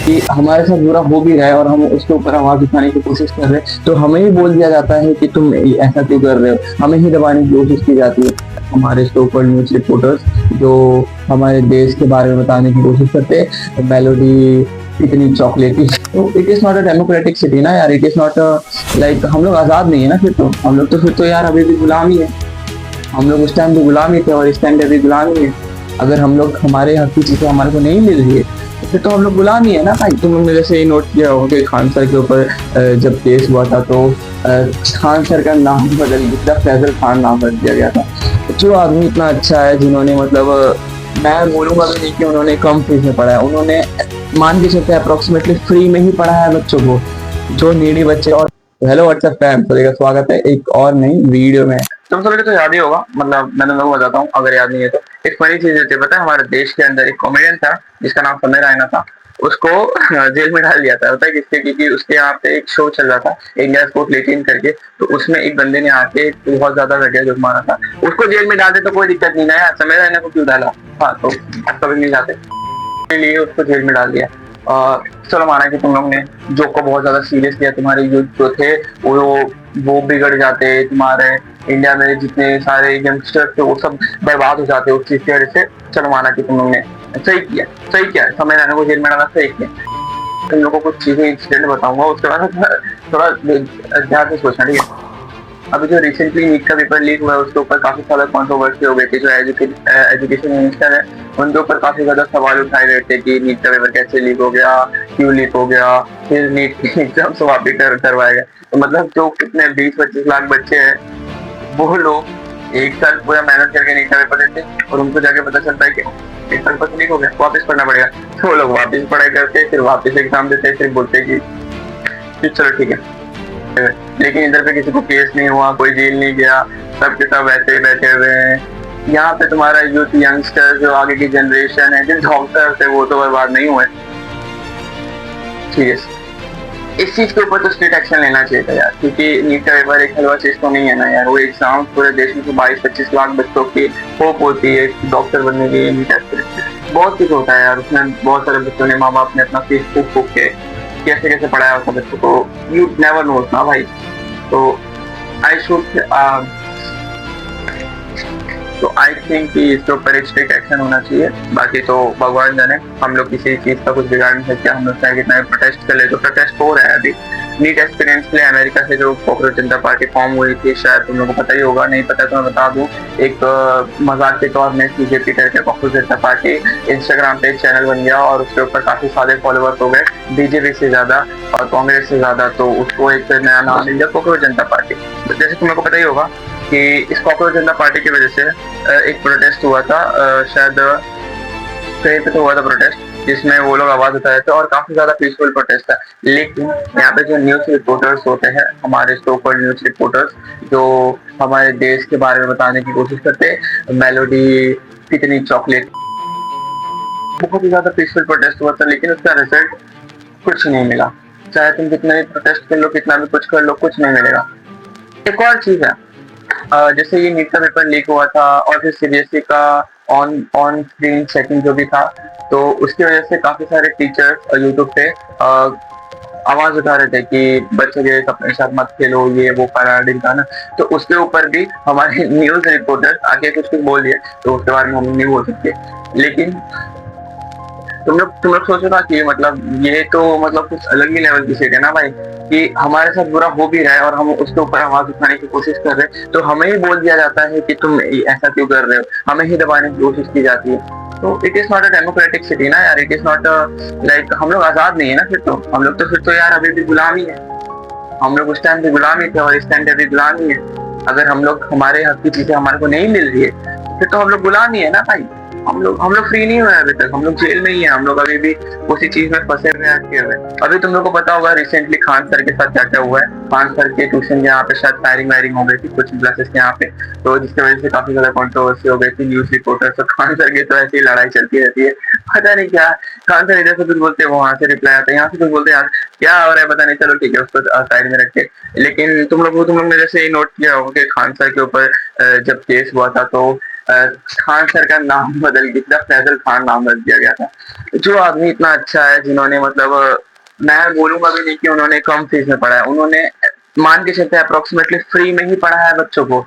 कि हमारे साथ बुरा हो भी रहा है और हम उसके ऊपर आवाज उठाने की कोशिश कर रहे हैं, तो हमें ही बोल दिया जाता है कि तुम ऐसा क्यों कर रहे हो, हमें ही दबाने की कोशिश की जाती है। हमारे सो कॉल्ड न्यूज रिपोर्टर्स जो हमारे देश के बारे में बताने की कोशिश करते हैं, मेलोडी इतनी चॉकलेटी, तो it is not a democratic city ना यार, इट इज नॉट लाइक हम लोग आजाद नहीं है ना, फिर तो हम लोग तो फिर तो यार अभी भी गुलाम ही है। हम लोग उस टाइम भी गुलाम ही थे और इस टाइम पे भी गुलाम ही है। अगर हम लोग हमारे हक की चीजें हमारे को नहीं मिल रही है तो फिर तो हम लोग गुलाम ही है ना भाई। तुम लोग ने जैसे नोट किया होगा कि खान सर के ऊपर जब केस हुआ था तो खान सर का नाम बदल दिया, फैजल खान नाम बदल दिया गया था। जो आदमी इतना अच्छा है, जिन्होंने मतलब मैं बोलूंगा भी नहीं कि उन्होंने कम फीस में पढ़ा है, उन्होंने मान के चलते अप्रोक्सीमेटली फ्री में ही पढ़ाया है बच्चों को, जो नीडी बच्चे। और हेलो व्हाट्सएप फैम, सभी का स्वागत है एक और नई वीडियो में। तुम सभी को तो याद ही होगा, मतलब मैं तुम लोगों को बताता हूँ अगर याद नहीं है तो। एक फनी चीज होती है, पता है हमारे देश के अंदर एक कॉमेडियन था जिसका नाम समय रैना था, उसको जेल में डाल दिया था। पता है किसके? क्योंकि उसके यहाँ पे एक शो चल रहा था इंडिया स्पोर्ट लेकिन करके, तो उसमें एक बंदे ने आके बहुत ज्यादा घटिया जोक मारा था। उसको जेल में डालते तो कोई दिक्कत नहीं ना यार, समय रैना को क्यों डाला? हाँ तो कभी नहीं जाते, लिए उसको जेल में डाल दिया। चलो माना कि तुम लोग ने जोक को बहुत ज्यादा सीरियस लिया, तुम्हारे यूथ जो थे वो बिगड़ जाते, तुम्हारे इंडिया में जितने सारे यंगस्टर्स थे वो सब बर्बाद हो जाते उस चीज की वजह से। चलो माना कि तुम लोग ने सही किया, सही किया, समय रहने को जेल में डाला, सही किया। तुम लोगों को कुछ चीजें इंसिडेंट बताऊंगा, उसके बाद थोड़ा ध्यान से सोचना, ठीक है? अभी जो रिसेंटली नीट का पेपर लीक हुआ है उसके ऊपर काफी सारा कंट्रोवर्सी हो गई थी। जो एजुकेशन मिनिस्टर है उनके ऊपर काफी ज्यादा सवाल उठाए गए थे कि नीट का पेपर कैसे लीक हो गया, क्यों लीक हो गया, फिर नीट की एग्जाम से वापिस करवाया गया। तो मतलब जो कितने 20-25 लाख बच्चे हैं वो लोग एक साल पूरा मेहनत करके नीट का पेपर देते और उनको जाके पता चलता है कि पेपर पेपर लीक हो गया, वापिस पढ़ना पड़ेगा। तो वो लोग वापिस पढ़ाई करते, फिर वापिस एग्जाम देते, फिर बोलते कि चलो ठीक है। लेकिन इधर पे किसी को केस नहीं हुआ, कोई जेल नहीं गया, सब के सब वैसे ही बैठे हुए हैं। यहाँ पे तुम्हारा यूथ यंगस्टर जो आगे की जनरेशन है, जिन डॉक्टर्स है वो तो बर्बाद नहीं हुए। सीरियस इस चीज के ऊपर तो स्ट्रिक्ट एक्शन लेना चाहिए था यार, क्योंकि नीट का पेपर एक हलवा चीज तो नहीं है ना यार। वो एग्जाम पूरे देश में 22-25 लाख बच्चों की होप होती है डॉक्टर बनने की। नीट बहुत कुछ होता है यार, उसमें बहुत सारे बच्चों ने, माँ बाप ने अपना फीस फूक फूक के कैसे कैसे पढ़ाया होता बच्चों को, यू नेवर नोस ना भाई। तो आई शुड तो आई थिंक कि इसके ऊपर एक स्ट्रिक्ट एक्शन होना चाहिए। बाकी तो भगवान जाने, हम लोग किसी चीज का कुछ बिगाड़ नहीं सकते। हम लोग चाहे कितना प्रोटेस्ट कर ले, तो प्रोटेस्ट हो रहा है अभी नीट एस्पिरेंट्स के लिए। अमेरिका से जो पॉपुलर जनता पार्टी फॉर्म हुई थी, शायद तुम लोगों को पता ही होगा, नहीं पता तो मैं बता दूं। एक मजाक के तौर में बीजेपी करके पॉपुलर जनता पार्टी इंस्टाग्राम पे एक चैनल बन गया और उसके ऊपर काफी सारे फॉलोअर्स हो गए, बीजेपी से ज्यादा और कांग्रेस से ज्यादा। तो उसको एक नया नाम मिल गया, पॉपुलर जनता पार्टी। जैसे तुम लोग को पता ही होगा कि इस पॉपुलर जनता पार्टी की वजह से एक प्रोटेस्ट हुआ था, शायद कहीं पे तो हुआ था प्रोटेस्ट, जिसमें वो लोग आवाज उठाए थे और काफी ज्यादा पीसफुल प्रोटेस्ट था। लेकिन यहाँ पे जो न्यूज रिपोर्टर्स होते हैं, हमारे सो कॉल्ड न्यूज रिपोर्टर्स जो हमारे देश के बारे में बताने की कोशिश करते हैं, मेलोडी कितनी चॉकलेट, बहुत ही ज्यादा पीसफुल प्रोटेस्ट हुआ था, लेकिन उसका रिजल्ट कुछ नहीं मिला। चाहे तुम कितना भी प्रोटेस्ट कर लो, कितना भी कुछ कर लो, कुछ नहीं मिलेगा। एक और चीज है, जैसे ये नीट का पेपर लीक हुआ था और फिर सीबीएसई का ऑन स्क्रीन चेकिंग जो भी था, तो उसकी वजह से काफी सारे टीचर्स यूट्यूब पे आवाज उठा रहे थे कि बच्चे के अपने साथ मत खेलो, ये वो करा ना। तो उसके ऊपर भी हमारे न्यूज रिपोर्टर आके कुछ कुछ बोल दिए, तो उसके बारे में हम नहीं बोल सकते। लेकिन तुम लोग सोचो ना कि मतलब ये तो मतलब कुछ अलग ही लेवल की सीट है ना भाई, कि हमारे साथ बुरा हो भी रहा है और हम उसके ऊपर आवाज उठाने की कोशिश कर रहे हैं, तो हमें ही बोल दिया जाता है कि तुम ऐसा क्यों कर रहे हो, हमें ही दबाने की कोशिश की जाती है। तो it is not a democratic city ना यार, इट इज नॉट लाइक हम लोग आजाद नहीं है ना, फिर तो हम लोग तो फिर तो यार अभी भी गुलाम ही है। हम लोग उस टाइम भी गुलाम ही थे और इस टाइम पे भी गुलाम ही है। अगर हम लोग हमारे हक की चीजें हमारे को नहीं मिल रही है फिर तो हम लोग गुलाम ही है ना भाई। हम लोग फ्री नहीं हुए अभी तक, हम लोग जेल में ही है, हम लोग अभी भी उसी चीज में फंसे हुए अटके हुए। अभी तुम लोग को पता होगा रिसेंटली खान सर के साथ क्या क्या हुआ है। खान सर के ट्यूशन के यहाँ पे शायद फायरिंग वायरिंग हो गई थी कोचिंग क्लासेस के यहाँ पे, तो जिसकी वजह से काफी ज्यादा कंट्रोवर्सी हो गई थी न्यूज रिपोर्टर। तो खान सर की तो ऐसी लड़ाई चलती रहती है, पता नहीं क्या। खान सर इधर से कुछ बोलते हैं, वहां से रिप्लाई आता है, यहाँ से कुछ बोलते हैं, यार क्या हो रहा है पता नहीं, चलो ठीक है उसको साइड में रख के। लेकिन तुम लोग ने जैसे नोट किया होगा कि खान सर के ऊपर जब केस हुआ था तो खान सर का नाम बदल के सिर्फ फैजल खान नाम रख दिया गया था। जो आदमी इतना अच्छा है, जिन्होंने मतलब मैं बोलूंगा भी नहीं कि उन्होंने कम फीस में पढ़ाया, उन्होंने मान के चलते अप्रोक्सीमेटली फ्री में ही पढ़ाया है बच्चों को।